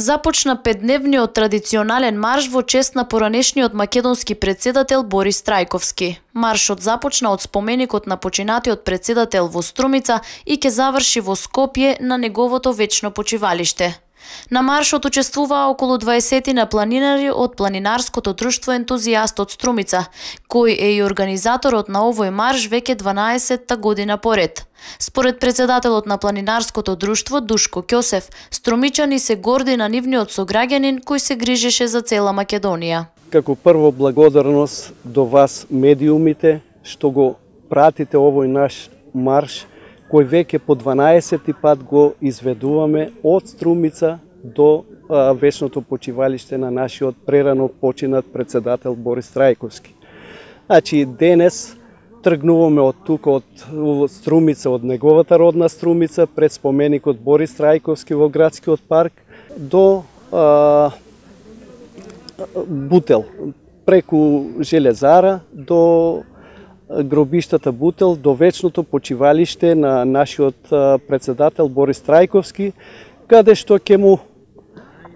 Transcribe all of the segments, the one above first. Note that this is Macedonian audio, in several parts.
Започна петдневниот традиционален марш во чест на поранешниот македонски председател Борис Трајковски. Маршот започна од споменикот на починатиот председател во Струмица и ќе заврши во Скопје на неговото вечно почивалиште. На маршот учествуваа околу 20 планинари од планинарското друштво Ентузијаст од Струмица, кој е и организаторот на овој марш веќе 12-та година поред. Според председателот на планинарското друштво Душко Ќосев, струмичани се горди на нивниот сограѓанин кој се грижеше за цела Македонија. Како прво благодарност до вас медиумите што го пратите овој наш марш, кој веќе по 12 пат го изведуваме од Струмица до вечното почивалиште на нашиот прерано починат председател Борис Трајковски. Значи, денес тргнуваме од тука, од Струмица, од неговата родна Струмица, пред споменикот Борис Трајковски во градскиот парк, до Бутел, преку Железара, до гробиштата Бутел, до вечното почивалиште на нашиот председател Борис Трајковски, каде што ќе му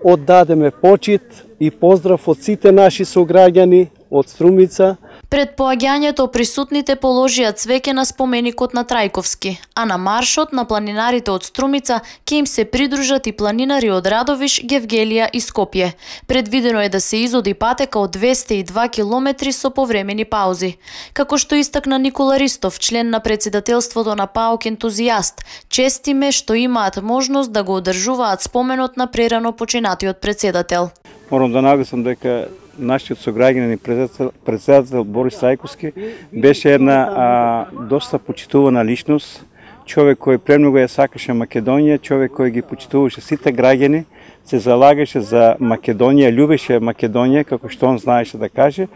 оддадеме почит и поздрав од сите наши сограѓани од Струмица. Пред поаѓањето присутните положија цвеќе на споменикот на Трајковски, а на маршот на планинарите од Струмица ќе им се придружат и планинари од Радовиш, Гевгелија и Скопје. Предвидено е да се изоди патека од 202 километри со повремени паузи. Како што истакна Никола Ристов, член на председателството на ПАОК Ентузијаст, честиме што имаат можност да го одржуваат споменот на прерано починатиот председател. Морам да нагласам дека нашиот сограѓанин и председател Борис Трајковски беше една доста почитувана личност, човек кој премногу ја сакаше Македонија, човек кој ги почитуваше сите граѓани, се залагаше за Македонија, љубеше Македонија, како што он знаеше да каже.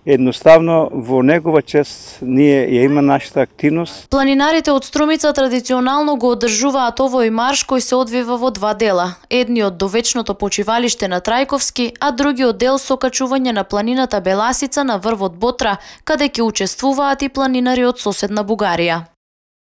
Едноставно, во негова чест ние ја има нашата активност. Планинарите од Струмица традиционално го одржуваат овој марш кој се одвива во два дела. Едниот до вечното почивалиште на Трајковски, а другиот дел со качување на планината Беласица на врвот Ботра, каде ќе учествуваат и планинари од соседна Бугарија.